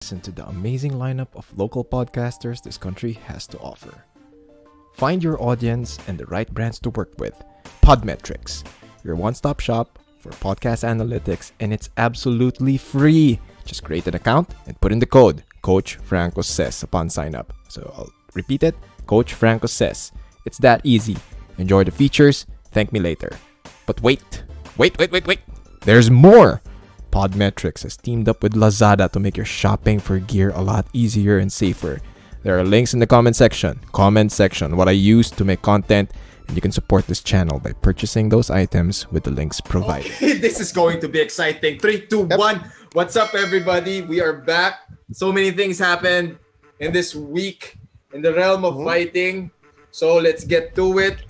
listen to the amazing lineup of local podcasters this country has to offer. Find your audience and the right brands to work with. Podmetrics, your one-stop shop for podcast analytics, and it's absolutely free. Just create an account and put in the code Coach Franco Says upon sign up. So I'll repeat it, Coach Franco Says. It's that easy. Enjoy the features. Thank me later. But wait. There's more. Podmetrics has teamed up with Lazada to make your shopping for gear a lot easier and safer. There are links in the comment section, what I use to make content, and you can support this channel by purchasing those items with the links provided. Okay, this is going to be exciting. 3, 2, 1. What's up, everybody? We are back. So many things happened in this week in the realm of fighting. So let's get to it.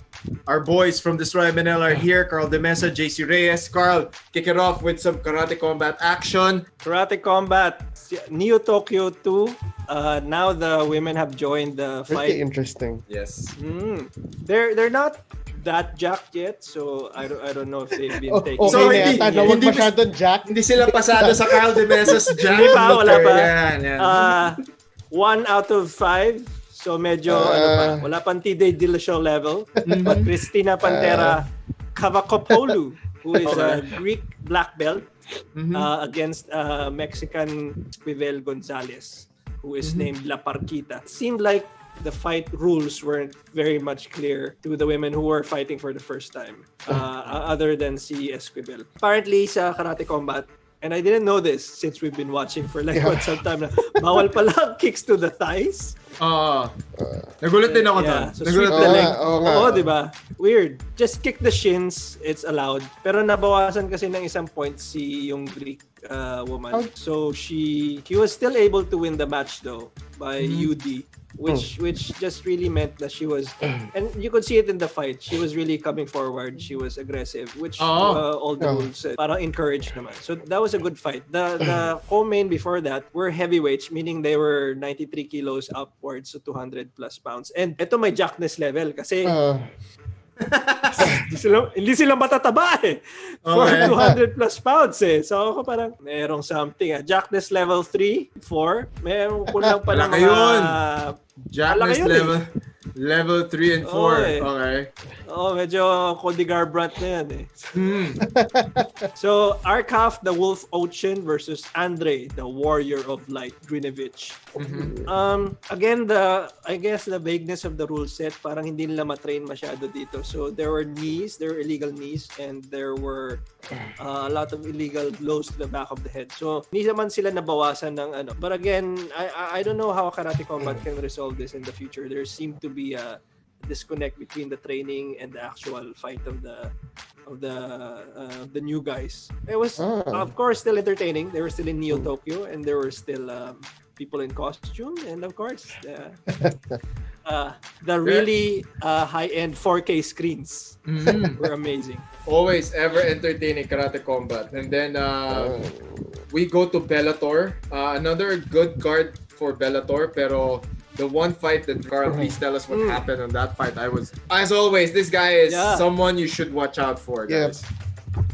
Our boys from Dstry MNL are here. Carl De Mesa, JC Reyes. Carl, kick it off with some karate combat action. Karate Combat, Neo Tokyo 2. Now the women have joined the fight. Pretty interesting. Yes. They're not that jacked yet, so I don't know if they've been taking. Okay So, na hindi- yata, huwag hindi- masyadong jack. Hindi sila pasado sa Carl De Mesa's jab. Hindi pa, wala pa. Yan. 1 out of 5. So medyo wala pang T-Day Dillashaw level. But Christina Pantera Kavakopoulou, who is a Greek black belt, against Mexican Esquivel Gonzalez, who is named La Parquita. Seemed like the fight rules weren't very much clear to the women who were fighting for the first time, other than si Esquivel. Apparently sa Karate Combat, and I didn't know this since we've been watching for some time na, bawal pala ang kicks to the thighs. Nagulat din ako doon. So sweep the leg. Oo, diba? Weird. Just kick the shins, it's allowed. Pero nabawasan kasi ng isang point si yung Greek woman. So she was still able to win the match though by UD. Which just really meant that she was, and you could see it in the fight, she was really coming forward, she was aggressive, which all the rules said, parang encouraged naman. So that was a good fight. The co-main before that were heavyweights, meaning they were 93 kilos upwards to 200 plus pounds. And ito may jackness level kasi hindi sila matataba for 200 plus pounds So ako parang merong something jackness level 3, 4, meron kulang pa lang Jackness level 3 and 4. Okay. Medyo Cody Garbrandt na yan So Arkhaf the Wolf Ocean versus Andre the Warrior of Light Grinovich. Again, I guess the vagueness of the rule set, parang hindi nila matrain masyado dito. So there were illegal knees, and there were a lot of illegal blows to the back of the head. So hindi naman sila nabawasan ng ano. But again, I don't know how Karate Combat can resolve this in the future. There seemed to be a disconnect between the training and the actual fight of the new guys. It was of course still entertaining. They were still in Neo Tokyo, and there were still people in costume, and of course the really high-end 4K screens were amazing. Always ever entertaining Karate Combat. And then we go to Bellator. Another good card for Bellator, pero the one fight that Carl, please tell us what happened on that fight. As always, this guy is someone you should watch out for, guys.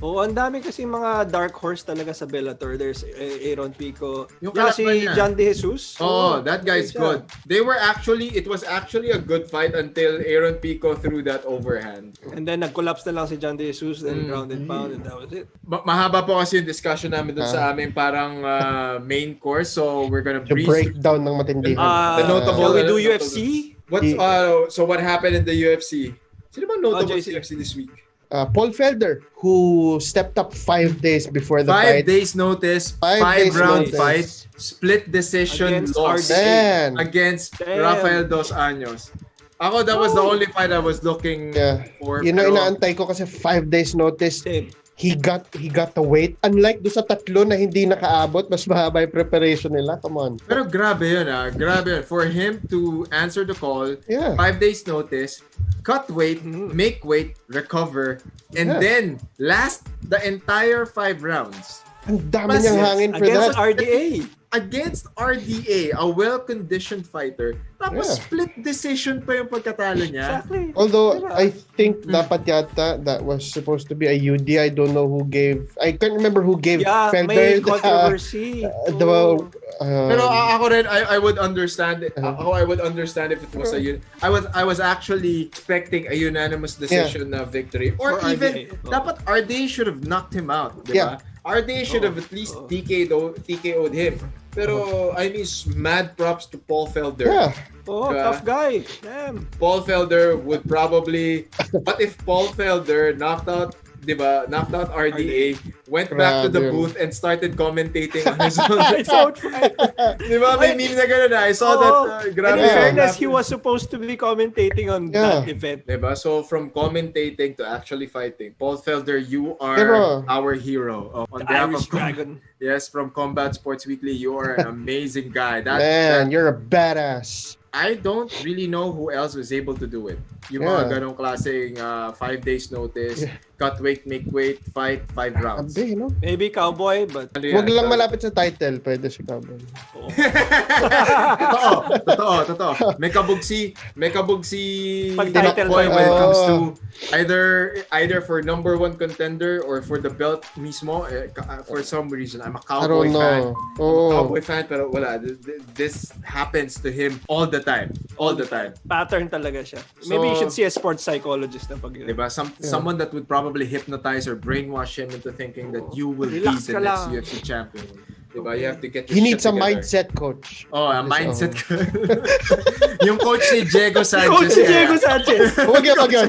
Ang dami kasi mga dark horse talaga sa Bellator. There's Aaron Pico. Yung Si kalaban niya. John De Jesus. That guy's good. It was actually a good fight until Aaron Pico threw that overhand. And then nag-collapse na lang si John De Jesus, then ground and pound, and that was it. Mahaba po kasi yung discussion namin dun sa aming parang main course. So we're gonna Yung breeze breakdown ng matindi. the notable. Shall we do UFC? So what happened in the UFC? Sino bang notable sa JC. UFC this week? Paul Felder, who stepped up 5 days before the 5 fight. days notice, 5 days 5-round notice. fight, split decision Against loss Man. against Damn. Rafael Dos Anjos. Ako, that was the only fight I was looking for. Yun ang pero- inaantay ko kasi 5 days notice. Same. He got the weight. Unlike do sa tatlo na hindi nakaabot, mas mahaba yung preparation nila. Come on. Pero grabe yun Grabe yun. For him to answer the call, 5 days notice, cut weight, make weight, recover, and then last the entire 5 rounds. Ang dami niyang hangin for Against that. RDA. against RDA, a well-conditioned fighter, tapos split decision pa yung pagkatalo niya. Exactly. Although, I think dapat yata that was supposed to be a UD. I don't know who gave. I can't remember who gave Felder may controversy. Pero ako rin, I would understand it. I would understand if it was I was actually expecting a unanimous decision na victory. Or even, dapat RDA should have knocked him out. Diba? RDA should have at least TKO'd him. Pero, I mean, mad props to Paul Felder. Yeah. Tough guy. Damn. Paul Felder would probably... What if Paul Felder knocked out RDA, went back to the booth and started commentating on his own? It's out fight. Diba? May meme na gano'n na. I saw that. And in fairness, he was supposed to be commentating on that event. Diba? So, from commentating to actually fighting, Paul Felder, you are our hero. On behalf Irish of Dragon. Yes, from Combat Sports Weekly, you are an amazing guy. You're a badass. I don't really know who else was able to do it. Yung mga ganong klaseng 5 days notice, cut weight, make weight, fight, 5 rounds. Abe, no? Maybe Cowboy, but... Wag lang malapit sa title, pwede si Cowboy. Totoo. May kabugsi Pag-title Boy when it comes to either for number 1 contender or for the belt mismo. For some reason, I'm a Cowboy fan. Cowboy fan, pero wala. This happens to him all the time. Pattern talaga siya. Maybe you should see a sports psychologist na pag diba? Someone that would probably hypnotize or brainwash him into thinking that you will be the next UFC champion. Diba? You have to get your He needs a together. mindset coach. A mindset coach. Yung coach ni Diego Sanchez. Wag yun.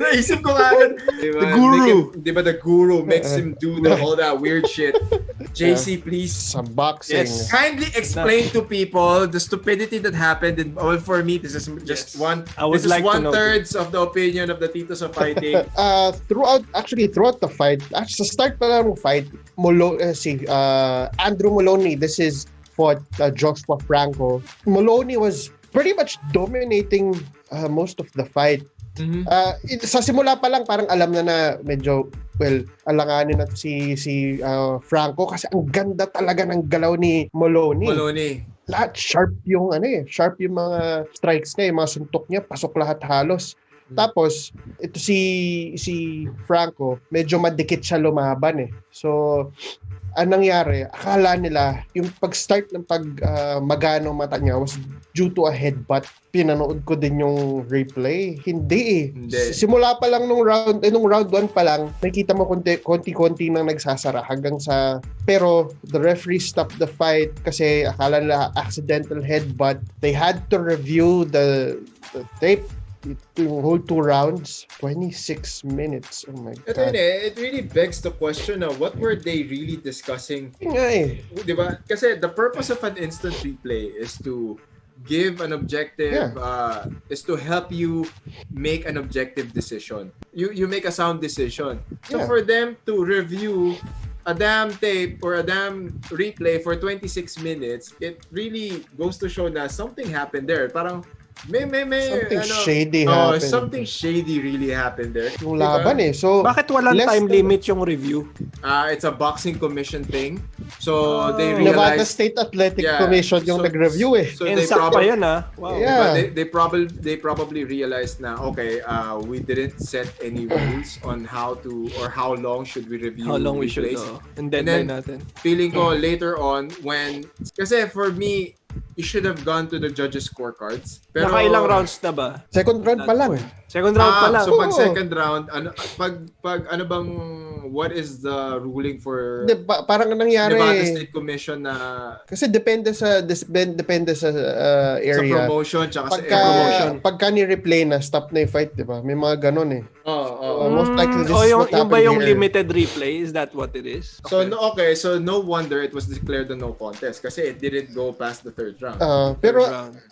Naisip ko nga yun. Diba? The guru. The guru makes him do all that weird shit. JC, please. Some boxing. Yes. Kindly explain to people the stupidity that happened. For me, this is just one. This is 1/3 of the opinion of the Titos of Fighting. Throughout the fight, sa start pa lang ng fight, Andrew Moloney, this is fought Joshua Franco. Moloney was pretty much dominating most of the fight. Mm-hmm. Sa simula pa lang parang alam na medyo alanganin na si Franco kasi ang ganda talaga ng galaw ni Moloney. Lahat sharp yung mga strikes niya, yung mga suntok niya, pasok lahat halos. Tapos ito si Franco, medyo madikit siya lumaban eh. So anong nangyari, akala nila yung pag-start ng magano mata niya was due to a headbutt. Pinanood ko din yung replay. Hindi. Simula pa lang nung round 1 pa lang, nakita mo konti-konti nang nagsasara hanggang sa... Pero the referee stopped the fight kasi akala nila accidental headbutt. They had to review the tape. Yung whole 2 rounds, 26 minutes. Oh my God. It really begs the question of what were they really discussing? Diba? Kasi the purpose of an instant replay is to give an objective, is to help you make an objective decision. You make a sound decision. So for them to review a damn tape or a damn replay for 26 minutes, it really goes to show na something happened there. Parang may something shady happened. Something shady really happened there. Yung laban So bakit walang time limit yung review? It's a boxing commission thing. So they realized Nevada State Athletic Commission yung nag-review So they probably Wow. Yeah. But they probably realized na we didn't set any rules on how to or how long should we review. How long we should and deadline natin. Feeling ko later on kasi for me you should have gone to the judges' scorecards. Pero nakailang rounds na ba? Second round pa lang. Second round pa lang. So pag second round, what is the ruling for parang nangyari Nevada State Commission na kasi depende sa area. Sa promotion tsaka sa promotion. Pagka ni-replay na, stop na yung fight, di ba? May mga ganun eh. Most likely this is what happened yung here. limited replay, is that what it is? So no wonder it was declared a no contest kasi it didn't go past the third round. Pero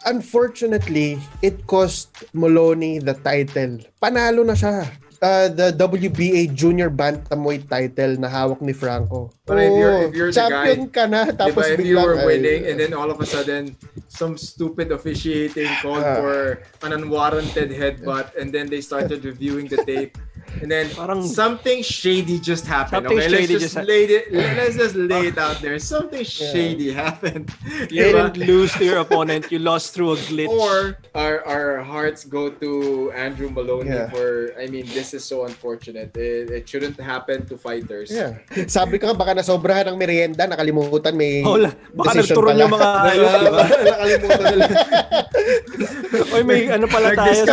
unfortunately, it cost Moloney the title. Panalo na siya. The WBA Junior Bantamweight title na hawak ni Franco. But if you're the champion guy, ka na, tapos diba, if biglang, you were winning and then all of a sudden some stupid officiating called for an unwarranted headbutt and then they started reviewing the tape And then something shady just happened. Let's just lay it out there. Something shady happened. You didn't lose to your opponent. You lost through a glitch. Or our hearts go to Andrew Maloney for, I mean, this is so unfortunate. It shouldn't happen to fighters. Yeah. Sabi ko nga, baka nasobrahan ng merienda, nakalimutan may baka nagturon yung mga hayop, diba? Nakalimutan nila. Oy, may ano pala tayo.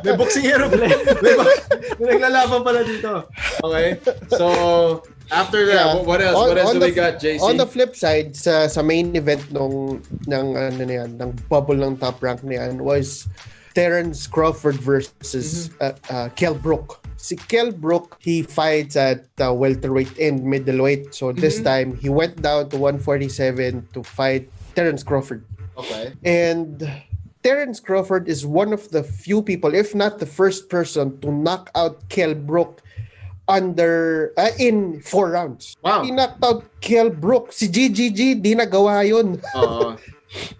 May boxing hero. May naglalaban pala dito. Okay? So, after that, what else? What else do we got, JC? On the flip side, sa main event ng bubble ng Top Rank na yan was Terrence Crawford versus Kell Brook. Si Kell Brook, he fights at welterweight and middleweight. So this time, he went down to 147 to fight Terrence Crawford. Okay. And Terrence Crawford is one of the few people, if not the first person, to knock out Kell Brook in 4 rounds. Wow. He knocked out Kell Brook. Si GGG, di nagawa yun.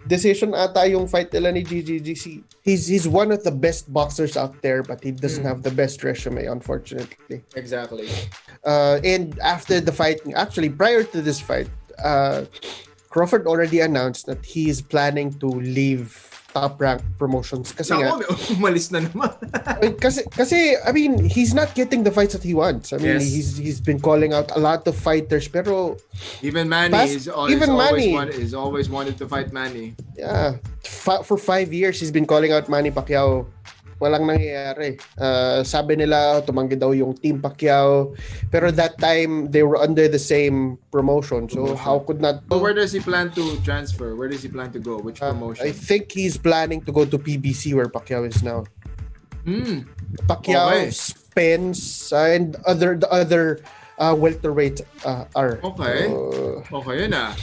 Decision ata yung fight nila ni GGG. He's one of the best boxers out there, but he doesn't have the best resume, unfortunately. Exactly. And after the fight, actually prior to this fight, Crawford already announced that he is planning to leave Top Rank Promotions kasi umalis na naman. kasi I mean, he's not getting the fights that he wants. I mean, he's been calling out a lot of fighters, pero even Manny is always wanted to fight Manny. Yeah. For 5 years he's been calling out Manny Pacquiao. Walang nangyayari. Sabi nila tumanggi daw yung Team Pacquiao, pero that time they were under the same promotion. So how could not? So where does he plan to transfer? Where does he plan to go? Which promotion? I think he's planning to go to PBC where Pacquiao is now. Pacquiao, Spence, and the other welterweight are. Okay. Okay yun ah.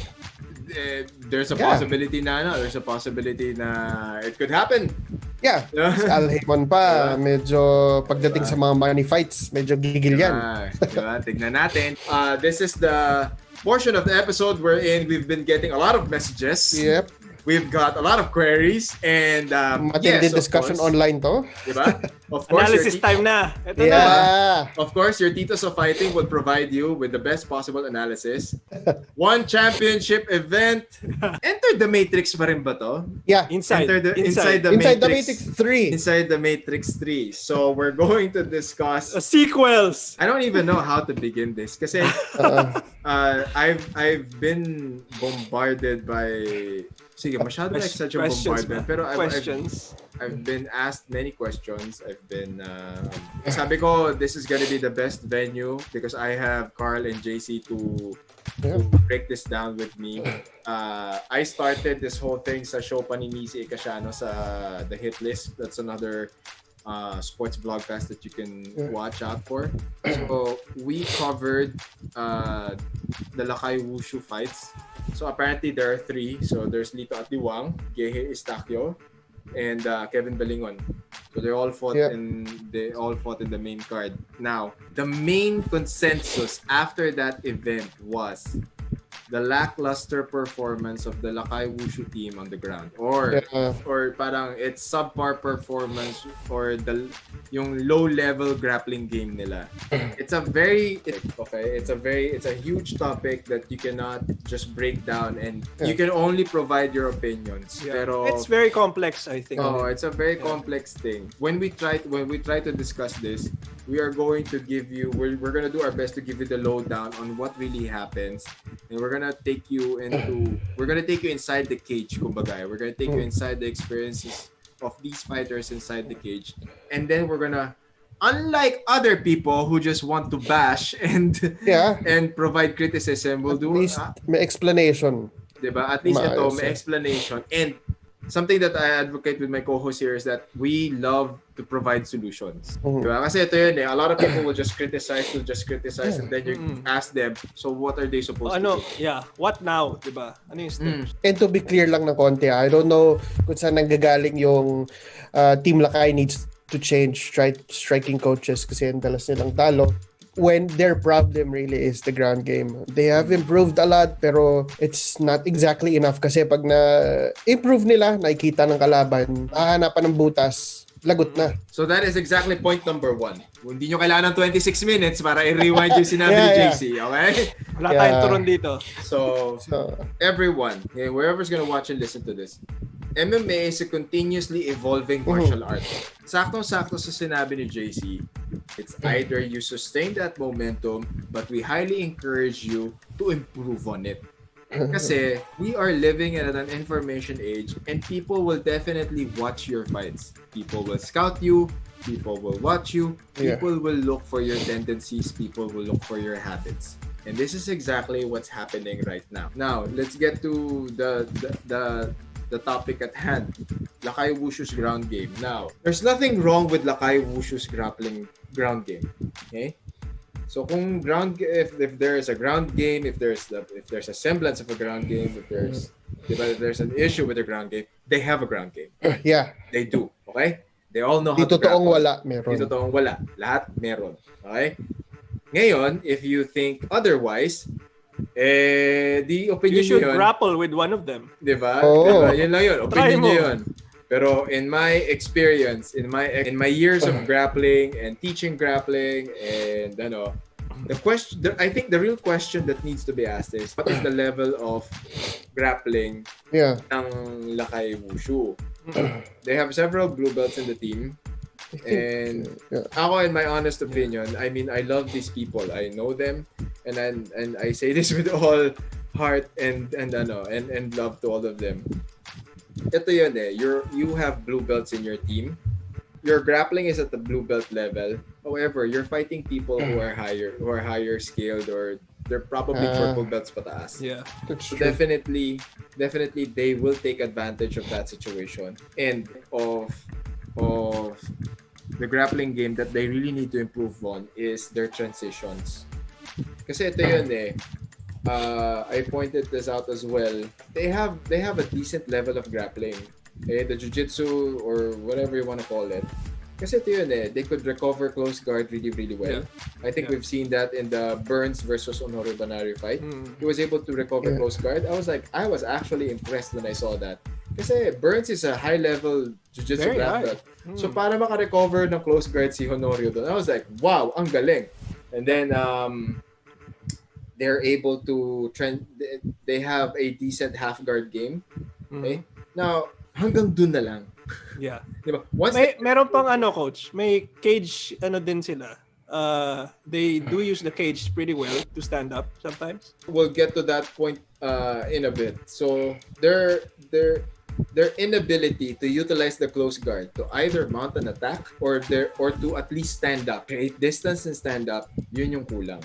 There's a possibility na it could happen. Yeah. Al Haymon pa, medyo pagdating sa mga money fights, medyo gigil yan. Diba? Tignan natin. This is the portion of the episode wherein we've been getting a lot of messages. Yep. We've got a lot of queries and matindi discussion online to. Diba? Of course, analysis time na. Ito na. Of course, your Titos of Fighting will provide you with the best possible analysis. One championship event. Enter the Matrix pa rin ba to? Yeah. Inside the Matrix 3. Inside the Matrix 3. So we're going to discuss sequels. I don't even know how to begin this kasi I've been bombarded by masyado exaggerate bombardment. Pero I've been asked many questions. I've been sabi ko, this is gonna be the best venue because I have Carl and JC to break this down with me. I started this whole thing sa show pa ni Nisi Ikasiano sa The Hit List. That's another sports vlogcast that you can watch out for. So we covered the Lakay Wushu fights. So apparently there are 3. So there's Lito Atiwang, Gehe Estacio, and Kevin Belingon. So they all fought in the main card. Now, the main consensus after that event was the lackluster performance of the Lakay Wushu team on the ground, or parang it's subpar performance for yung low level grappling game nila. It's a huge topic that you cannot just break down and you can only provide your opinions. Pero it's very complex, I think. It's a very complex thing. When we try to discuss this, we are going to give you we're going to do our best to give you the lowdown on what really happens, and we're going to take you inside the cage, kumbaga. We're going to take you inside the experiences of these fighters inside the cage, and then we're going to, unlike other people who just want to bash and provide criticism, we'll do at least may explanation. Diba? At least ito may explanation. And something that I advocate with my co-host here is that we love to provide solutions. Diba? Kasi ito yun a lot of people will just criticize and then you ask them, so what are they supposed to do? Yeah, what now? Diba? Ano yung steps? And to be clear lang ng konti, I don't know kung saan nanggagaling yung Team Lakay needs to change striking coaches kasi ang dalas nilang talo. When their problem really is the ground game. They have improved a lot pero it's not exactly enough kasi pag na-improve nila, nakikita ng kalaban, hahanapan ng butas lagot na. So that is exactly point number 1. Hindi nyo kailangan ng 26 minutes para i-rewind yung sinabi ni JC, okay? Wala tayong turon dito. So everyone, okay, whoever's gonna watch and listen to this, MMA is a continuously evolving martial art. Saktong-sakto sa sinabi ni JC, it's either you sustain that momentum, but we highly encourage you to improve on it. Kasi we are living at an information age and people will definitely watch your fights. People will scout you, people will watch you, people will look for your tendencies, people will look for your habits. And this is exactly what's happening right now. Now, let's get to the topic at hand. Lakay Wushu's ground game. Now, there's nothing wrong with Lakay Wushu's grappling ground game. Okay? So kung if there is a ground game, if there's a semblance of a ground game, if there's an issue with the ground game, they have a ground game. Yeah. They do. Okay? They all know how to totoong grapple. wala, meron. Di totoong wala. Lahat meron. Okay? Ngayon, if you think otherwise, the opinion You should yun, grapple with one of them. Diba? Oh. Diba? Yun lang yun. Try Opinion mo. nyo yun. Pero in my experience, in my years of grappling and teaching grappling and I think the real question that needs to be asked is what is the level of grappling ng Lakay Wushu? They have several blue belts in the team. And ako, in my honest opinion, I mean, I love these people. I know them, and I say this with all heart and love to all of them. Ito yun you have blue belts in your team. Your grappling is at the blue belt level. However, you're fighting people who are higher scaled, or they're probably purple belts pataas. Yeah. So definitely they will take advantage of that situation and of the grappling game that they really need to improve on is their transitions. Kasi ito yun I pointed this out as well. They have a decent level of grappling. The jiu-jitsu or whatever you want to call it. Kasi ito yun they could recover close guard really, really well. Yeah. I think we've seen that in the Burns versus Honorio Banario fight. He was able to recover close guard. I was actually impressed when I saw that. Kasi Burns is a high-level jiu-jitsu black belt. So para maka-recover ng close guard si Honorio doon, I was like, wow, ang galing. And then they're able to they have a decent half-guard game. Okay? Now, hanggang dun na lang. Yeah. Diba? Meron pang coach. May cage din sila. They do use the cage pretty well to stand up sometimes. We'll get to that point in a bit. So their inability to utilize the close guard to either mount an attack or to at least stand up, create distance and stand up, yun yung kulang.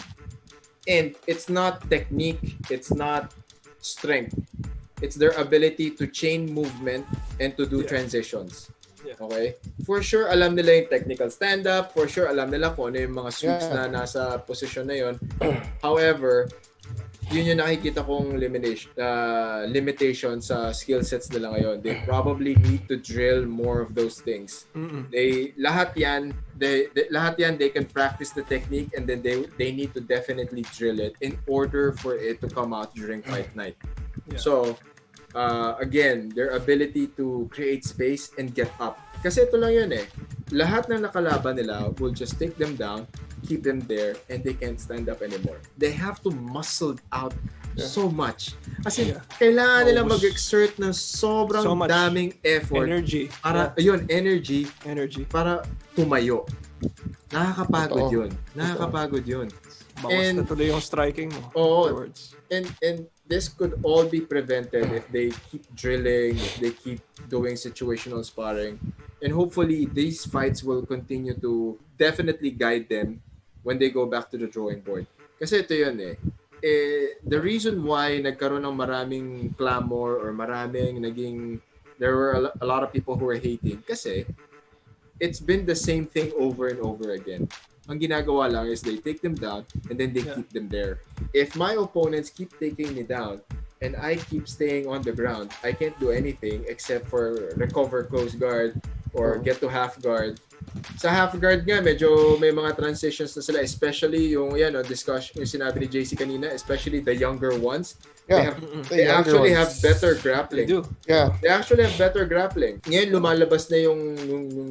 And it's not technique, it's not strength. It's their ability to chain movement and to do transitions. Yeah. Okay? For sure, alam nila yung technical stand-up. For sure, alam nila kung ano yung mga sweeps na nasa position na yun. However, yun yung nakikita kong limitation sa skill sets nila ngayon. They probably need to drill more of those things. Lahat yan, they can practice the technique and then they need to definitely drill it in order for it to come out during fight night. Yeah. So, again, their ability to create space and get up. Kasi ito lang yun lahat ng nakalaban nila will just take them down, keep them there, and they can't stand up anymore. They have to muscle out so much. Kasi kailangan nila mag-exert ng sobrang daming effort. Energy. Para, energy. Para tumayo. Nakakapagod yun. Bawas na tuloy yung striking mo. Afterwards. And this could all be prevented if they keep drilling, if they keep doing situational sparring. And hopefully, these fights will continue to definitely guide them when they go back to the drawing board. Kasi ito yun the reason why nagkaroon ng maraming clamor or there were a lot of people who were hating kasi it's been the same thing over and over again. Ang ginagawa lang is they take them down and then they keep them there. If my opponents keep taking me down and I keep staying on the ground, I can't do anything except for recover close guard or get to half guard. Sa half guard nga, medyo may mga transitions na sila, especially yung discussion, yung sinabi ni JC kanina, especially the younger ones. Yeah. They actually have better grappling. They do. Yeah. They actually have better grappling. Ngayon, lumalabas na yung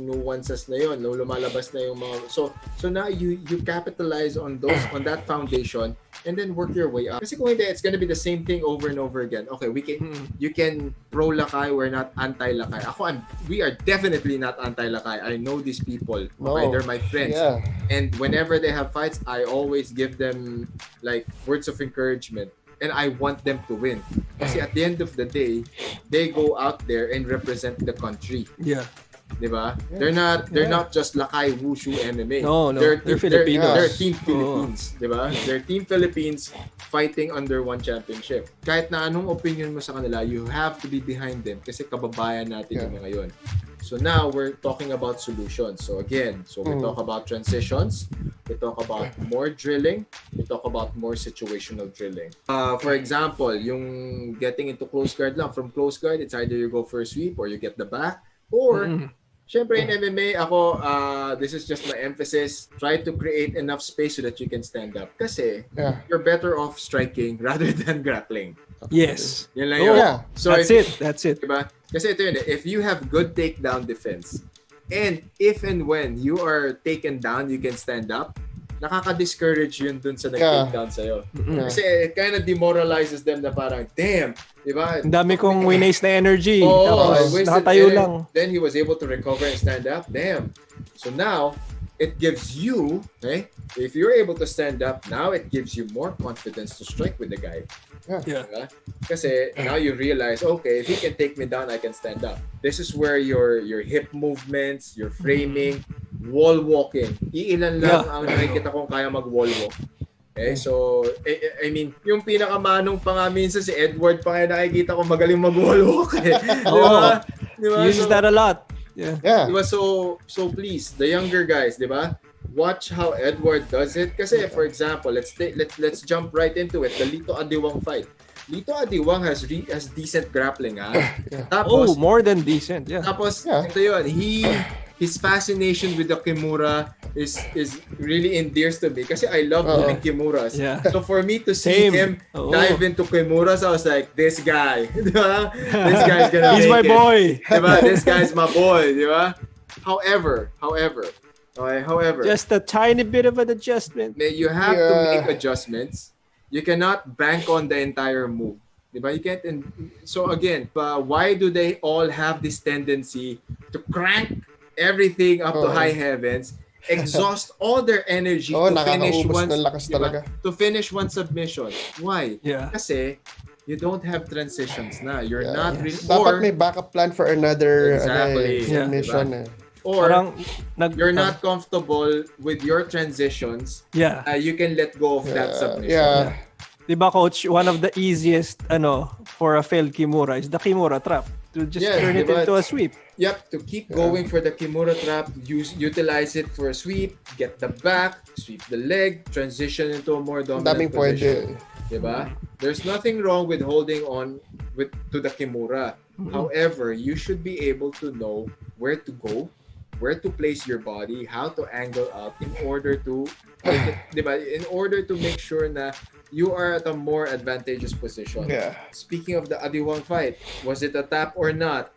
nuances na yun. Lumalabas na yung mga... So now, you capitalize on that foundation and then work your way up. Kasi kung hindi, it's gonna be the same thing over and over again. Okay, you can pro Lakay, we're not anti-Lakay. We are definitely not anti-Lakay. I know these people. Okay, they're my friends. Yeah. And whenever they have fights, I always give them like words of encouragement. And I want them to win. Kasi at the end of the day, they go out there and represent the country. Yeah. Diba? Yeah. They're not just Lakay Wushu MMA. No. They're Filipinos. They're Team Philippines. Diba? They're Team Philippines fighting under one championship. Kahit na anong opinion mo sa kanila, you have to be behind them kasi kababayan natin yung mga yun. So now we're talking about solutions. So again, we talk about transitions, we talk about more drilling, we talk about more situational drilling. For example, yung getting into close guard lang. From close guard, it's either you go for a sweep or you get the back. Or, syempre in MMA, this is just my emphasis, try to create enough space so that you can stand up. Kasi you're better off striking rather than grappling. Yes. Yun lang yun. Yeah. So That's it. Diba? Kasi ito yun, if you have good takedown defense, and if and when you are taken down, you can stand up, nakaka-discourage yun dun sa nag-takedown sa'yo. Kasi it kind of demoralizes them na parang, damn, diba? Ang dami kong winaste na energy. Nakatayo lang. Then he was able to recover and stand up. Damn. So now, it gives you, if you're able to stand up, now it gives you more confidence to strike with the guy. Yeah. Diba? Kasi now you realize, okay, if he can take me down, I can stand up. This is where your hip movements, your framing, wall walking. Iilan lang ang nakikita kong kaya mag-wall walk. Okay, so, I mean, yung pinakamanong pa nga minsan si Edward pa kaya nakikita ko magaling mag-wall walk. Diba? He uses that a lot. Yeah. Diba? So please, the younger guys, diba? Watch how Edward does it. Kasi, for example, let's jump right into it. The Lito Adiwang fight. Lito Adiwang has decent grappling, ha? Tapos, more than decent, Tapos, ito yun, his fascination with the Kimura is really endears to me kasi I love doing Kimuras. Yeah. So for me to see him dive into Kimuras, I was like, this guy, diba? This guy's gonna He's my boy. Diba? This guy's my boy, diba? However, just a tiny bit of an adjustment. You have to make adjustments. You cannot bank on the entire move. Diba? You can't. So again, why do they all have this tendency to crank everything up to high heavens, exhaust all their energy to finish one submission? Why? Kasi you don't have transitions na. You're not really... Dapat may backup plan for another submission. Diba? Or you're not comfortable with your transitions. You can let go of that submission. Diba, coach, one of the easiest for a failed Kimura is the Kimura trap. To just turn it into a sweep. Yep, to keep going for the Kimura trap, utilize it for a sweep, get the back, sweep the leg, transition into a more dominant position. Diba? There's nothing wrong with holding on to the Kimura. However, you should be able to know where to go, where to place your body, how to angle out in order to make sure na you are at a more advantageous position. Speaking of the Adiwang fight, was it a tap or not?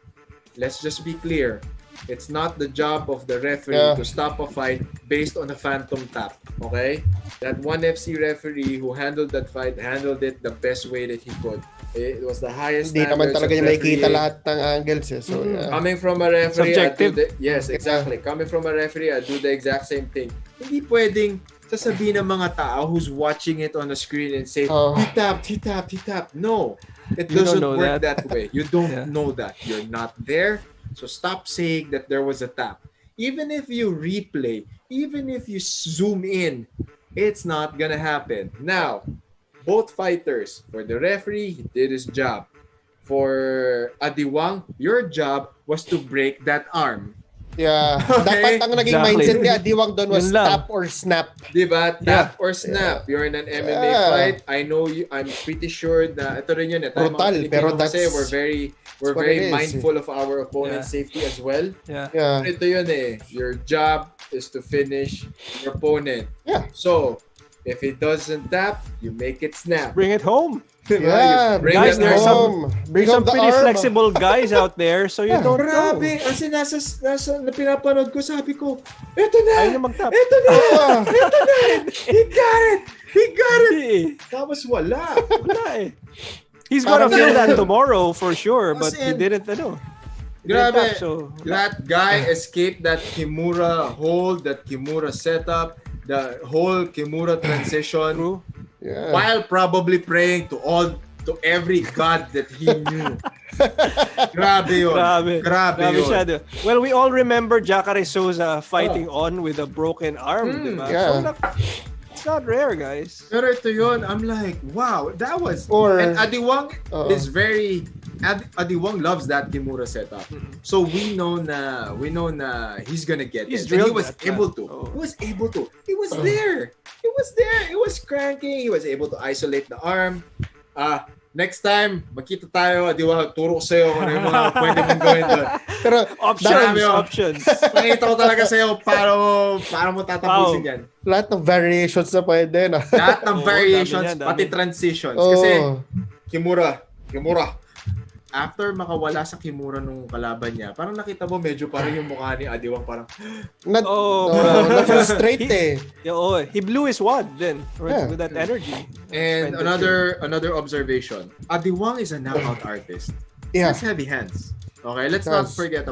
Let's just be clear. It's not the job of the referee to stop a fight based on a phantom tap. Okay? That one FC referee who handled that fight handled it the best way that he could. It was the highest standards. Hindi naman talaga yung makikita lahat ng angles. So, coming from a referee, subjective. Yes, exactly. Coming from a referee, I do the exact same thing. Hindi pwedeng sasabihin ng mga tao who's watching it on the screen and say, he tapped. No, it doesn't work that way. You don't know that. You're not there. So stop saying that there was a tap. Even if you replay, even if you zoom in, it's not gonna happen. Now, both fighters, for the referee, he did his job. For Adiwang, your job was to break that arm. Yeah. Okay. Dapat ang naging mindset ni Adiwang doon was tap or snap. Diba? Tap or snap. You're in an MMA fight. I know you. I'm pretty sure na ito rin yun. Brutal, pero that's... We're very mindful of our opponent's safety as well. Ito yun eh. Your job is to finish your opponent. So, if it doesn't tap, you make it snap. Bring it home. Yeah, Bring guys, it there's home. Bring some up the pretty arm. flexible guys out there, so you don't know. Grabe, kasi nasa na pinapanood ko, sabi ko, eto na! Ayaw na mag-tap. Eto na! Eto na! He got it! He got it! Hindi eh. Tapos wala. Wala eh. He's gonna feel that tomorrow for sure, but he in- didn't, Grabe. So, That guy escaped that Kimura hold, that Kimura setup, the whole Kimura transition, true. Yeah. while probably praying to every god that he knew. Grabe yun. Grabe yun. siya. Well, we all remember Jacare Souza fighting on with a broken arm, diba? yeah. So, it's not rare, guys. Pero ito yun, I'm like, wow, that was... Or- and Adiwang is very... Adiwang loves that Kimura setup. So we know na he's gonna get He's it. And he drilled was that, able man. to. Oh. He was able to. He was there. He was there. He was cranking. He was able to isolate the arm. Next time, magkita tayo, Adiwang, turo ko sa'yo kung ano yung mga pwede mong gawin doon. Pero Options. Pakita ko talaga sa'yo paano mo tatapusin yan. lahat ng variations na pwede na. Lahat ng variations, dami. pati transitions. Oh. Kasi, Kimura. After makawala sa Kimura nung kalaban niya, parang nakita mo medyo parang yung mukha ni Adiwang parang, Straight eh. He blew his wad then Yeah. with that energy. and another observation. Adiwang is a knockout artist. He Yeah. has heavy hands. Okay, let's not forget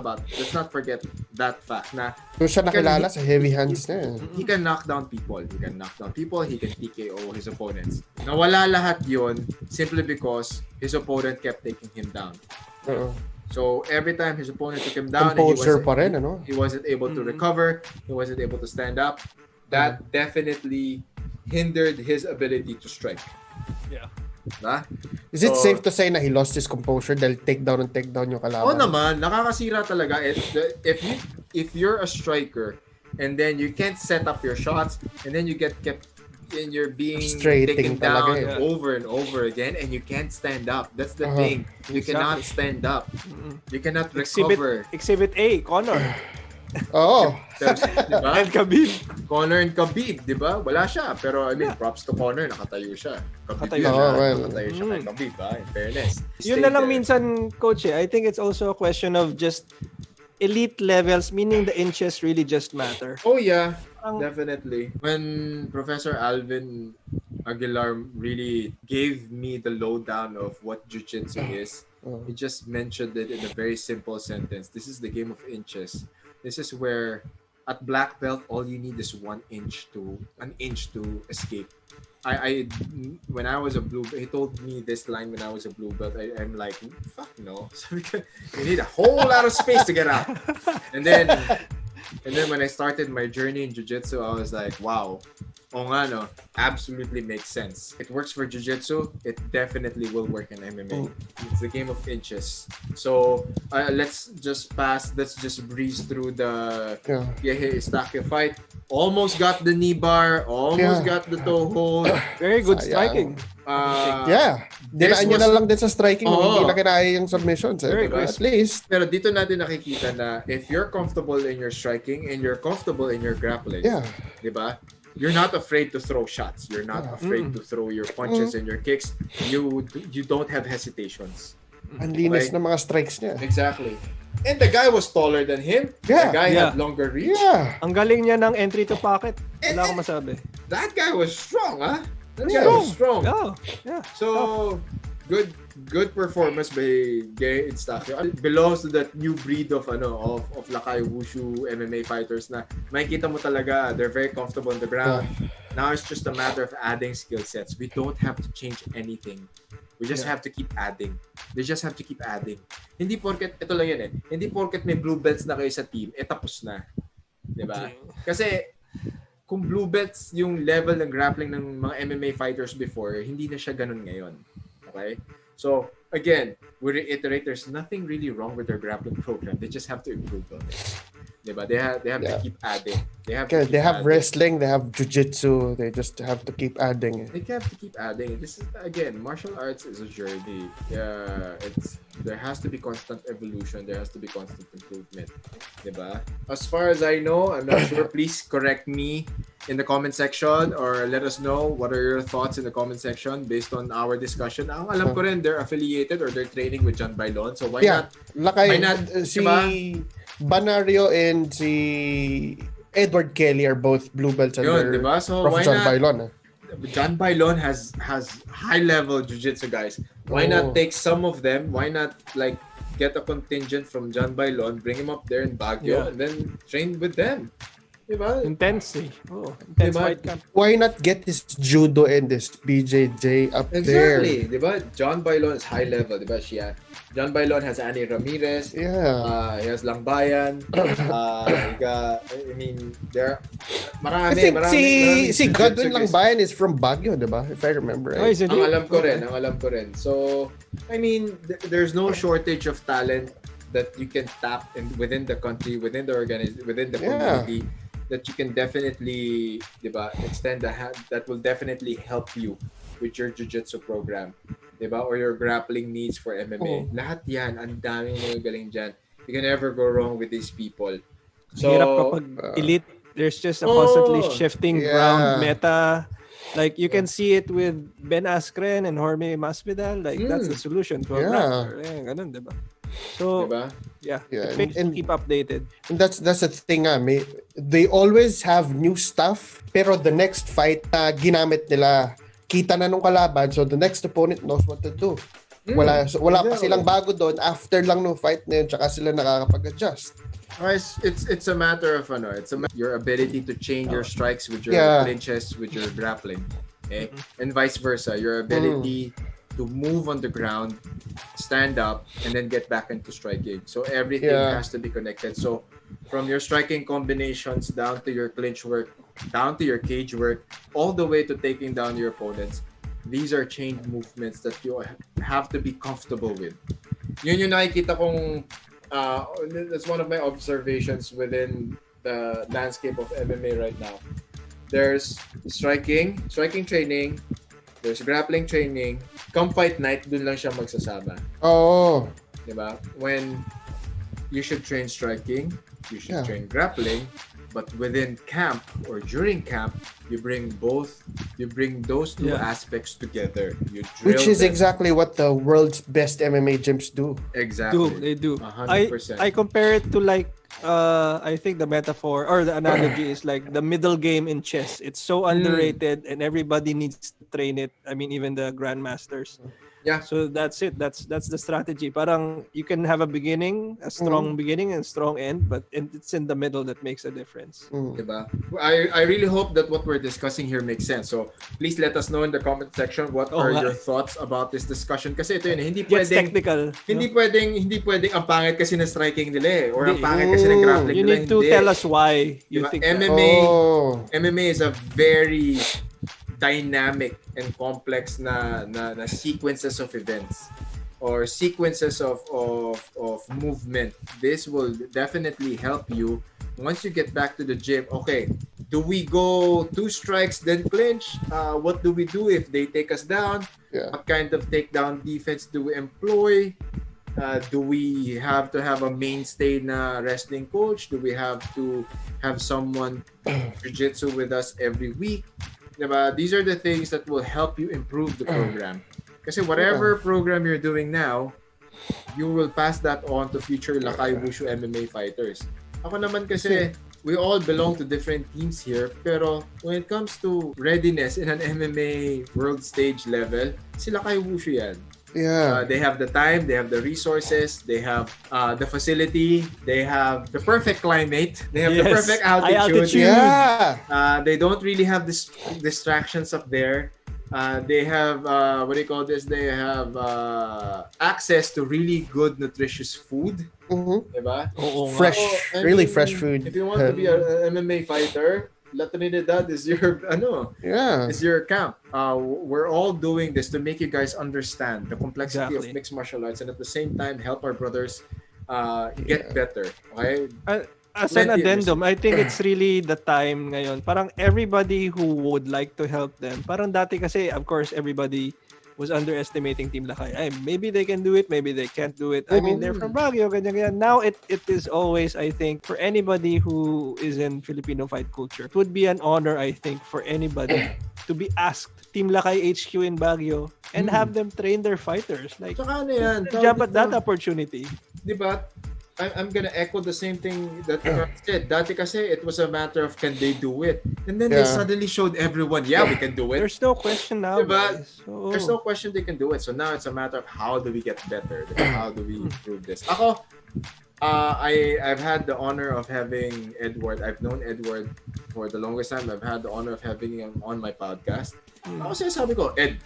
that fact na Doon siya nakilala sa heavy hands na eh. he can knock down people. He can TKO his opponents. Nawala lahat yon simply because his opponent kept taking him down. Oo. So every time his opponent took him down, Composer pa rin, ano? he wasn't able to recover. He wasn't able to stand up. That definitely hindered his ability to strike. Yeah. Diba? Is it So- safe to say na he lost his composure dahil take down yung kalaban? Oo naman, nakakasira talaga. If you're a striker and then you can't set up your shots and then you get kept and you're being Frustrating taken down talaga over and over again and you can't stand up. That's the thing. You cannot stand up. You cannot recover. Exhibit A, Connor. Oo. Diba? And Khabib. Connor and Khabib, di ba? Wala siya. Pero I mean, props to Connor, nakatayo siya. Nakatayo Khabib siya. nakatayo siya kay Khabib, in fairness. Yun na lang minsan, coach I think it's also a question of just elite levels, meaning the inches really just matter. Oh yeah, definitely. When Professor Alvin Aguilar really gave me the lowdown of what jiu-jitsu is, he just mentioned it in a very simple sentence. This is the game of inches. This is where at black belt all you need is an inch to escape. I when I was a blue belt, he told me this line when I was a blue belt. I'm like, fuck no. So you need a whole lot of space to get out. And then when I started my journey in jiu-jitsu, I was like, wow. Oo nga, no? Absolutely makes sense. It works for jiu-jitsu. It definitely will work in MMA. It's the game of inches. So, let's just breeze through the Yehe Estaque fight. Almost got the knee bar. Almost got the toe hold. Very good Sayang. striking. Dinaan nyo na lang din sa striking nung hindi na kinaya yung submissions. Very Diba? good. At least, Pero dito natin nakikita na if you're comfortable in your striking and you're comfortable in your grappling, di ba? You're not afraid to throw shots. You're not afraid to throw your punches and your kicks. You don't have hesitations. ang linis ng mga strikes niya. Exactly. And the guy was taller than him. Yeah. The guy Yeah. had longer reach. Yeah. Ang galing niya ng entry to pocket. Wala akong masabi. That guy was strong, huh? That guy was strong. Oh, yeah. So, good performance by Gay Instacio. It belongs to that new breed of Lakay Wushu MMA fighters na makikita mo talaga they're very comfortable on the ground. Now it's just a matter of adding skill sets. We don't have to change anything. We just have to keep adding. They just have to keep adding. Hindi porket, ito lang yan hindi porket may blue belts na kayo sa team, tapos na. Diba? Kasi, kung blue belts yung level ng grappling ng mga MMA fighters before, hindi na siya ganun ngayon. Okay? So, again, with Iterators, nothing really wrong with their grappling program. They just have to improve on it. Diba? They have to keep adding. They have wrestling, they have jiu-jitsu. They just have to keep adding it. They have to keep adding. This is, again, martial arts is a journey. There has to be constant evolution. There has to be constant improvement. Diba? As far as I know, I'm not sure. Please correct me in the comment section or let us know what are your thoughts in the comment section based on our discussion. Ang alam ko rin, they're affiliated or they're training with John Bailon. So why not? Lakay, why not? Si Diba? Banario and si Edward Kelly are both blue belts under diba? So Prof. why John not? Bailon. John Bailon has high level jiu-jitsu guys. Why not take some of them? Why not like get a contingent from John Bailon, bring him up there in Baguio, and then train with them? Diba? Intense fight camp. Why not get his judo and this BJJ up there? Exactly, diba? John Bailon is high level, diba? John Bailon has Annie Ramirez. Yeah. He has Langbayan. There I think si Godwin Langbayan is from Baguio, diba? If I remember right. Ang alam ko rin. So, there's no shortage of talent that you can tap within the country, within the within the community. That you can definitely, diba, extend the hand that will definitely help you with your jiu-jitsu program, diba, or your grappling needs for MMA. Lahat yan, ang daming mga galing dyan. You can never go wrong with these people. So, hirap kapag elite, there's just a constantly shifting ground meta. Like you can see it with Ben Askren and Jorge Masvidal. Like that's the solution to a grappler. Ganun, diba? So, diba? And keep updated. And that's the thing, they always have new stuff, pero the next fight ginamit nila, kita na nung kalaban, so the next opponent knows what to do. Wala pa silang bago doon, after lang nung fight na yun, tsaka sila nakakapag-adjust. It's a matter of your ability to change your strikes with your clinches, with your grappling, okay? And vice versa, your ability to move on the ground, stand up, and then get back into striking. So everything has to be connected. So from your striking combinations down to your clinch work, down to your cage work, all the way to taking down your opponents, these are chain movements that you have to be comfortable with. Yun yung nakikita kong, that's one of my observations within the landscape of MMA right now. There's striking training, there's grappling training. Come fight night, dun lang siya magsasama. Oh. Diba? When you should train striking, you should train grappling, but within camp or during camp, you bring those two aspects together. You drill Which is them. exactly what the world's best MMA gyms do. Exactly. They do. 100%. I compare it to like I think the metaphor or the analogy is like the middle game in chess. It's so underrated and everybody needs to train it. I mean, even the grandmasters. Yeah. So that's it. That's the strategy. Parang you can have a beginning, a strong beginning and strong end, but it's in the middle that makes a difference. Diba? I really hope that what we're discussing here makes sense. So please let us know in the comment section what are your thoughts about this discussion. Kasi ito yun, hindi pwedeng technical. Hindi pwedeng ang pangit kasi ng striking nila or ang pangit kasi ng grappling you nila. need to tell us why you diba? think MMA is a very dynamic and complex na sequences of events or sequences of movement. This will definitely help you once you get back to the gym. Okay, do we go 2 strikes then clinch? What do we do if they take us down? What kind of takedown defense do we employ? Do we have to have a mainstay na wrestling coach? Do we have to have someone jiu-jitsu with us every week? Diba? These are the things that will help you improve the program. Kasi whatever program you're doing now, you will pass that on to future Lakay Wushu MMA fighters. Ako naman kasi, we all belong to different teams here, pero when it comes to readiness in an MMA world stage level, si Lakay Wushu yan. They have the time, they have the resources, they have the facility, they have the perfect climate, they have the perfect altitude. They don't really have distractions up there. They have they have access to really good nutritious food. Diba? Fresh, really fresh food. If you want to be an MMA fighter, La Trinidad is your is your camp. We're all doing this to make you guys understand the complexity of mixed martial arts and at the same time help our brothers get better. Okay? as an addendum, I think it's really the time ngayon. Parang everybody who would like to help them. Parang dati kasi, of course, everybody was underestimating Team Lakay. Ay, maybe they can do it, maybe they can't do it. I mean, they're from Baguio, ganyan. Now, it is always, I think, for anybody who is in Filipino fight culture, it would be an honor, I think, for anybody to be asked Team Lakay HQ in Baguio and have them train their fighters. Like, Tsaka ano yan, jump at that opportunity. Diba? I'm gonna echo the same thing that Carl said. Dati kasi it was a matter of can they do it, and then they suddenly showed everyone, we can do it. There's no question now. Diba? So, There's no question they can do it. So now it's a matter of how do we get better? How do we improve this? Ako, I've had the honor of having Edward. I've known Edward for the longest time. I've had the honor of having him on my podcast. Ako sabi ko, Ed,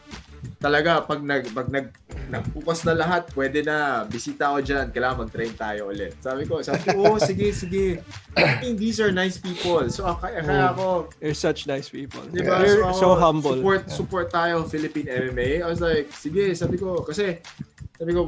talaga pag nagpupas na lahat, pwede na, bisita ako dyan, kailangan mag-train tayo ulit. Sabi ko, sige. I mean, these are nice people. So kaya ako, they're such nice people. Diba? They're so humble. Support tayo Philippine MMA. I was like, sige, sabi ko, we go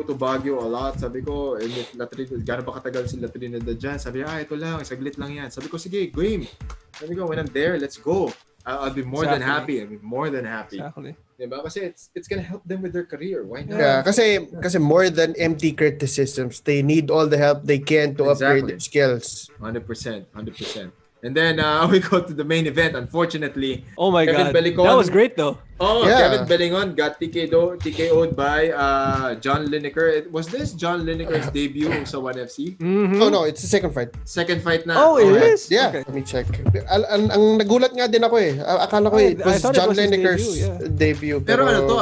to Baguio a lot. Sabi ko, gano'n ba katagal sila Trinidad dyan? Sabi niya, ito lang, saglit lang yan. Sabi ko, sige, game. Sabi ko, when I'm there, let's go. I'll be more than happy. I'll be more than happy. Exactly. Diba? Kasi it's gonna help them with their career. Why not? Yeah, kasi more than empty criticisms, they need all the help they can to upgrade their skills. 100%. And then we go to the main event. Unfortunately, oh my Kevin God, Bellicon, that was great though. Kevin Bellicon got TKO'd by John Lineker. Was this John Lineker's debut sa 1FC? Oh no, it's the second fight. Second fight na. Oh, it is? Yeah, Okay. Let me check. Ang nagulat nga din ako eh. Akala ko it was John Lineker's debut. Pero ano to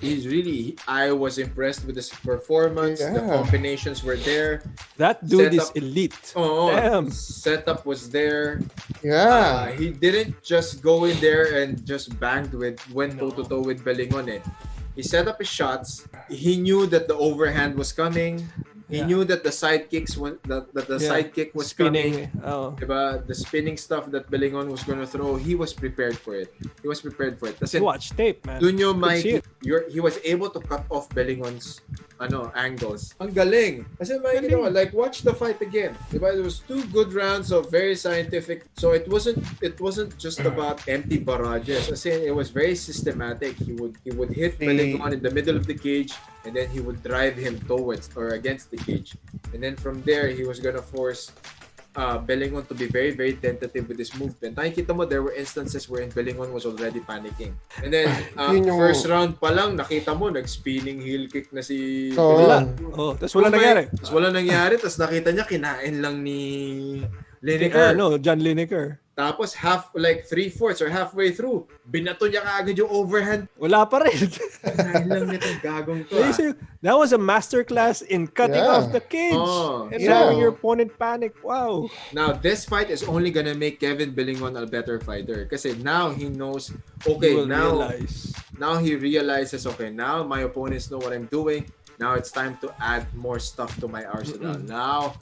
he's really, I was impressed with his performance. The combinations were there. That dude is elite. Damn. Setup was there. Yeah. He didn't just go in there and just went toe-to-toe with Bellingon. He set up his shots. He knew that the overhand was coming. He knew that the sidekick was spinning. Coming. Diba? The spinning stuff that Bellingon was going to throw, he was prepared for it. Kasi watch tape, man. Dun yung he was able to cut off Bellingon's angles. Ang galing. Kasi like watch the fight again. Diba? It was 2 good rounds of very scientific. So it wasn't just about empty barrages. Kasi it was very systematic. He would hit Bellingon in the middle of the cage, and then he would drive him towards or against the cage. And then from there, he was gonna force Bellingon to be very, very tentative with his movement. Nakikita mo, there were instances wherein Bellingon was already panicking. And then, first round pa lang, nakita mo, nag-spinning heel kick na si Bellingon. Tapos wala nangyari. Tapos nakita niya, kinain lang ni Lineker. John Lineker. Tapos three-fourths or halfway through, binato niya kaagad yung overhand. Wala pa rin. Kinain lang nitong gagong to. That was a masterclass in cutting off the cage and having your opponent panic. Wow. Now, this fight is only gonna make Kevin Bellingon a better fighter. Kasi now he knows, now he realizes, now my opponents know what I'm doing. Now it's time to add more stuff to my arsenal. Now,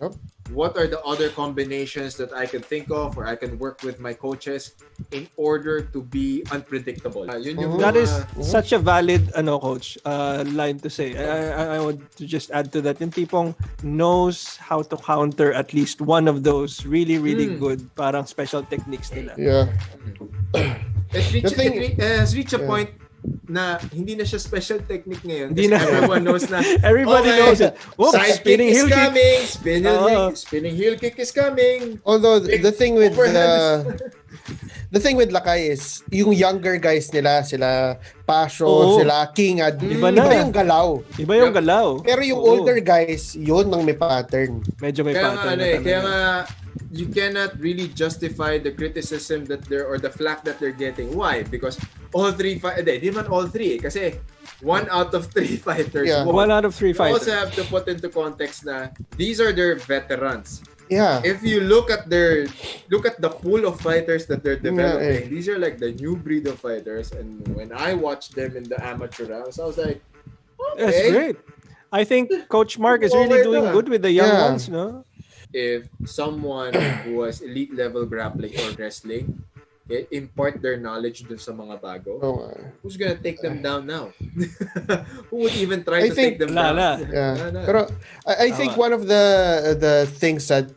what are the other combinations that I can think of or I can work with my coaches in order to be unpredictable? That is such a valid coach line to say. I want to just add to that. Yung tipong knows how to counter at least one of those really, really good parang special techniques nila. Yeah. It has reached a point na hindi na siya special technique ngayon. Kasi everyone knows na. Everybody knows it. Side kick is coming. Spinning heel kick is coming. Although the thing with Lakay is yung younger guys nila, sila Pasho, sila Kingad, iba yung galaw. Iba yung galaw. Pero yung older guys, yun ang may pattern. Medyo may pattern. Kaya nga, you cannot really justify the criticism that or the flack that they're getting. Why? Because all three di man all three kasi 1 out of 3 fighters. Yeah. 1 out of 3 fighters. You also have to put into context na these are their veterans. Yeah. If you look at the pool of fighters that they're developing, these are like the new breed of fighters. And when I watched them in the amateur rounds, I was like, okay. That's great. I think Coach Mark is really doing good with the young ones, no? If someone who was elite level grappling or wrestling impart their knowledge dun sa mga bago, Oo. who's gonna take them down now? Who would even try to take them down? Yeah. Pero I think one of the things that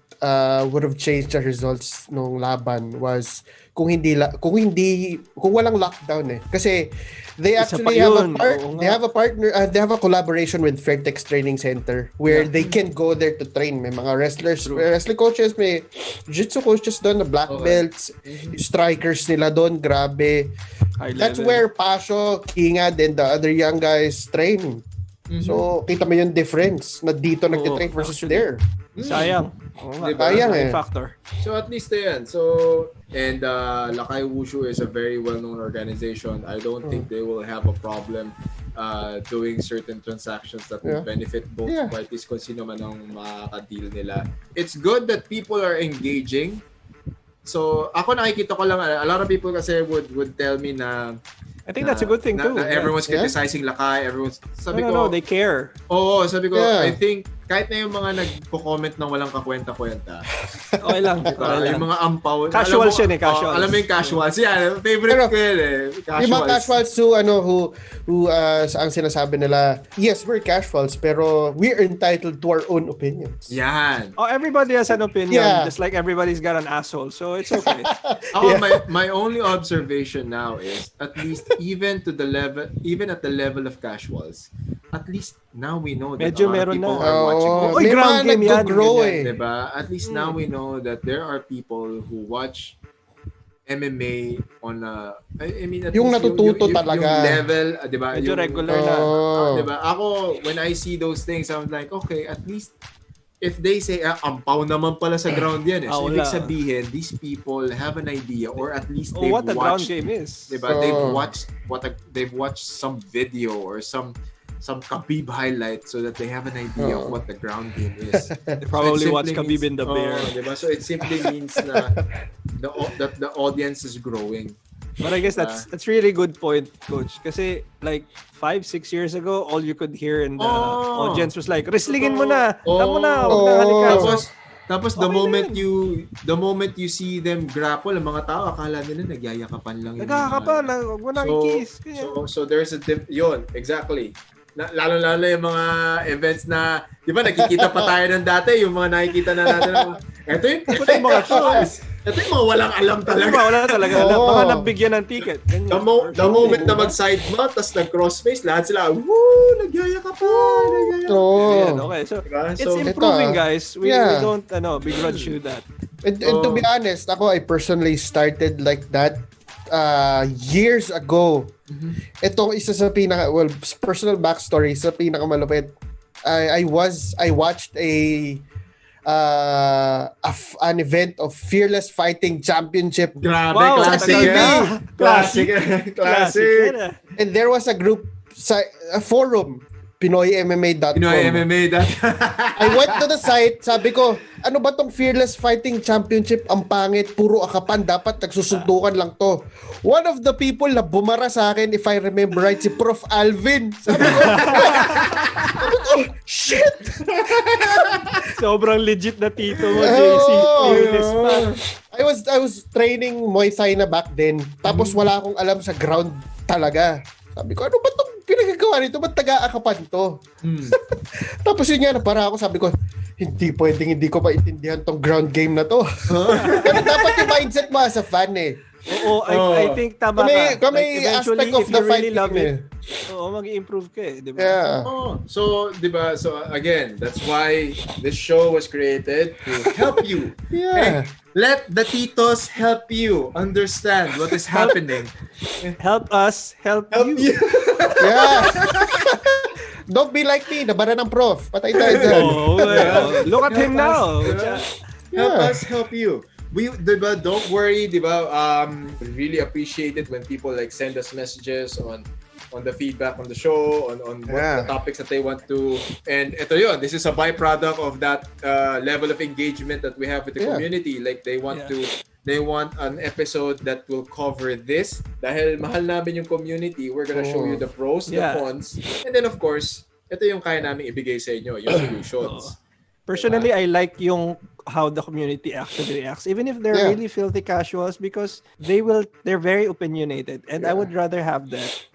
would have changed the results nung laban was kung walang lockdown kasi they actually have a partner, they have a collaboration with Fairtex Training Center where they can go there to train. May mga wrestling coaches, may jiu-jitsu coaches doon, na black belts, strikers nila doon, grabe. That's where Pasho, Kinga, and the other young guys train. So, kita mo yung difference na dito nagtitrain versus there. Sayang. Diba? Sayang Factor. So at least yan. So, and Lakay Wushu is a very well-known organization. I don't think they will have a problem doing certain transactions that will benefit both parties kung sino man ang makaka-deal nila. It's good that people are engaging. So, ako nakikita ko lang, a lot of people kasi would tell me na I think that's a good thing too. Everyone's criticizing Lakay. Sabi ko, they care. Oo, sabi ko, I think kahit na yung mga nagpo-comment ng walang kakwenta-kwenta. Okay lang. Yung mga ampaw. Casuals yun casuals. Alam mo yung casuals. Yan, favorite ko yun Casuals. Yung mga casuals who ang sinasabi nila, yes, we're casuals, pero we're entitled to our own opinions. Yan. Everybody has an opinion, just like everybody's got an asshole, so it's okay. My only observation now is, at least even at the level of casuals, at least now we know that medyo a lot of people are watching this. May mga nag-grow Diba? At least now we know that there are people who watch MMA on a, I mean, at yung least natututo talaga. Yung level, diba? Medyo regular na. Diba? Ako, when I see those things, I'm like, okay, at least if they say, ampaw naman pala sa ground yan. So, ibig sabihin, these people have an idea, or at least they've what the watched, ground game is. Diba? They've watched some video or some Khabib highlight so that they have an idea of what the ground game is. They probably watch Khabib in the Bear. Diba? So it simply means na that the audience is growing. But I guess that's really good point, Coach. Kasi like 5-6 years ago, all you could hear in the audience was like, wrestlingin mo na! Tamo na! Huwag na halika. Tapos the moment you see them grapple, ang mga tao akala nila nagyayakapan lang yun. Nagkakapan, huwag mo na i-kiss. So there's yun, exactly. Lalo yung mga events na, di ba, nakikita pa tayo ng dati, yung mga nakikita na natin. Ito yung mga shows. Ito yung mga walang alam talaga. Wala talaga alam. Mga nabigyan ng ticket. The moment na mag-side mount, tas nag-crossface, lahat sila, woo! Nagyayakapan! Okay, so diba? it's improving, guys. We don't begrudge you that. And to be honest, I personally started like that years ago. Ito isa sa personal backstory sa pinakamalupit. I watched an event of Fearless Fighting Championship. Grabe, classic. And there was a group a forum, PinoyMMA.com. I went to the site, sabi ko, ano ba tong Fearless Fighting Championship? Ang pangit, puro akapan, dapat nagsusuntukan lang to. One of the people na bumara sa akin, if I remember right, si Prof. Alvin. Sabi ko, shit! Sobrang legit na tito mo, JC. Fearless pa. I was training Muay Thai na back then. Tapos wala akong alam sa ground talaga. Sabi ko, ano ba itong pinagagawa nito? Ba't taga-akapan to? Tapos yun nga, para ako, sabi ko, hindi ko maintindihan tong ground game na to. Pero dapat yung mindset mo as a fan Oo, I think tama ka. Kami aspect of the fight. Really love it. Oo, mag-i-improve ka di ba? Yeah. So, di ba? So, again, that's why this show was created to help you. Yeah. Let the titos help you understand what is happening. Help us help you. Yeah. Don't be like me, nabara ng prof. Patay tayo dyan. Look at him now. Help us help you. Diba, don't worry, diba, really appreciate it when people like send us messages on the feedback on the show, on what the topics that they want to, and ito yun, this is a byproduct of that level of engagement that we have with the community. Like they want an episode that will cover this. Dahil mahal namin yung community, we're gonna show you the pros, the cons, and then of course, ito yung kaya namin ibigay sa inyo, yung solutions. Personally, I like yung how the community actually reacts, even if they're really filthy casuals, because they're very opinionated, and I would rather have that.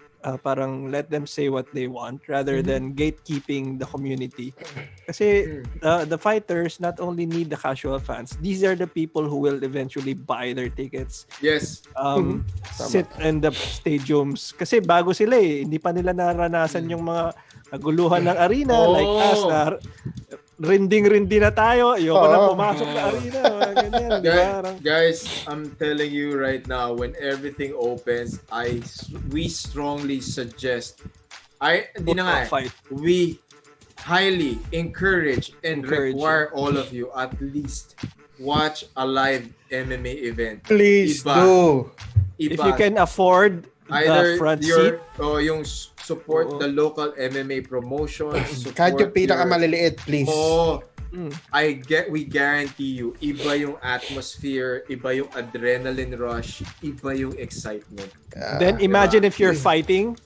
Parang let them say what they want rather than gatekeeping the community. Kasi the fighters not only need the casual fans, these are the people who will eventually buy their tickets. Yes. Sit in the stadiums. Kasi bago sila hindi pa nila naranasan yung mga naguluhan ng arena like us na rinding-rindi na tayo. Ayoko na pumasok na arena. Ganyan, guys, I'm telling you right now, when everything opens, we strongly suggest, we highly encourage and require all of you at least watch a live MMA event. Please do. If you can afford either the front seat o yung support the local MMA promotions. Kahit yung pinakamaliliit, please. We guarantee you, iba yung atmosphere, iba yung adrenaline rush, iba yung excitement. Then imagine if you're fighting.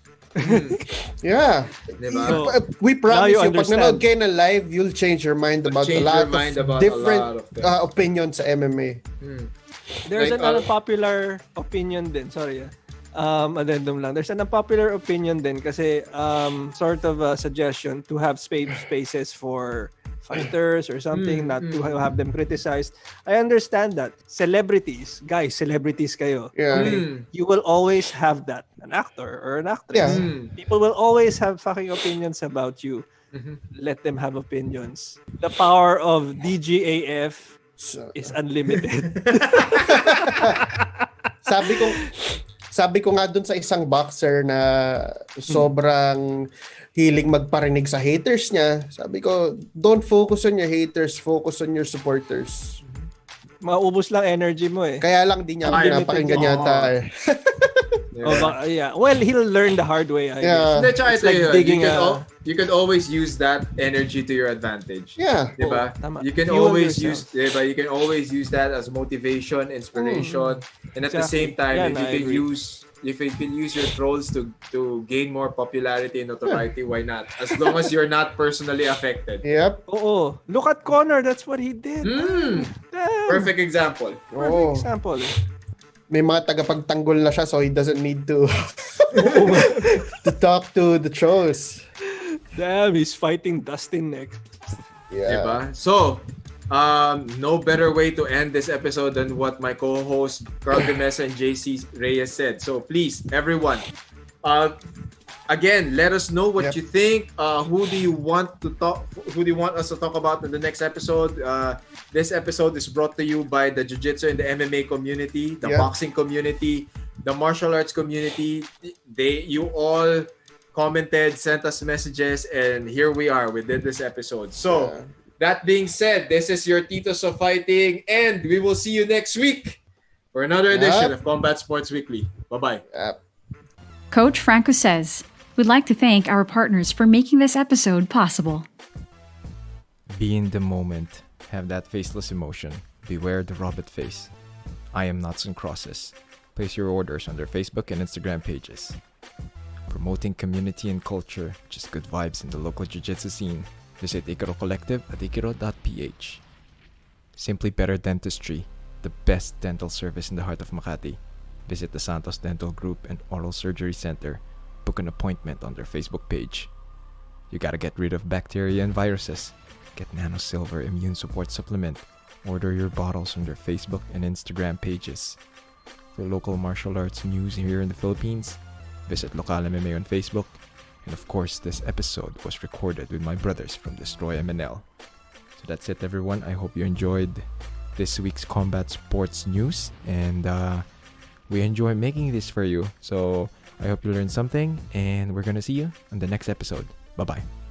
Yeah. Diba? So, we promise you, pag nanood kayo na live, you'll change your mind about a lot of different opinions sa MMA. There's an unpopular opinion din. Sorry. Addendum lang. There's an unpopular opinion din kasi sort of a suggestion to have spaces for fighters or something, not to have them criticized. I understand that. Celebrities kayo. Yeah. Okay? You will always have that. An actor or an actress. Yeah. People will always have fucking opinions about you. Let them have opinions. The power of DGAF is unlimited. Sabi ko nga dun sa isang boxer na sobrang hiling magparinig sa haters niya, sabi ko, don't focus on your haters, focus on your supporters. Maubos lang energy mo Kaya lang di niya pinapakinggan yata Well, he'll learn the hard way, I guess. It's like digging you can always use that energy to your advantage. Yeah. Diba? You can always use that as motivation, inspiration, and at the same time, if you can use your trolls to gain more popularity and notoriety, why not? As long as you're not personally affected. Yep. Look at Connor, that's what he did. Perfect example. May mga tagapagtanggol na siya, so he doesn't need to to talk to the trolls. Damn, he's fighting Dustin next. Yeah. Diba? So, no better way to end this episode than what my co-host Carl de Mesa and JC Reyes said. So please, everyone, again, let us know what you think. Who do you want us to talk about in the next episode? This episode is brought to you by the JiuJitsu and the MMA community, the boxing community, the martial arts community. You all commented, sent us messages, and here we are. We did this episode. So, that being said, this is your Titos of Fighting, and we will see you next week for another edition of Combat Sports Weekly. Bye-bye. Coach Franco Says, we'd like to thank our partners for making this episode possible. Be in the moment. Have that faceless emotion. Beware the Robert face. I am Knots and Crosses. Place your orders on their Facebook and Instagram pages. Promoting community and culture, just good vibes in the local jiu-jitsu scene. Visit Ikaro Collective at ikaro.ph. Simply Better Dentistry, the best dental service in the heart of Makati. Visit the Santos Dental Group and Oral Surgery Center. Book an appointment on their Facebook page. You gotta get rid of bacteria and viruses. Get Nano Silver Immune Support Supplement. Order your bottles on their Facebook and Instagram pages. For local martial arts news here in the Philippines, visit Lakay MMA on Facebook. And of course, this episode was recorded with my brothers from Dstry MNL. So that's it, everyone. I hope you enjoyed this week's combat sports news. And we enjoy making this for you. So I hope you learned something. And we're going to see you on the next episode. Bye-bye.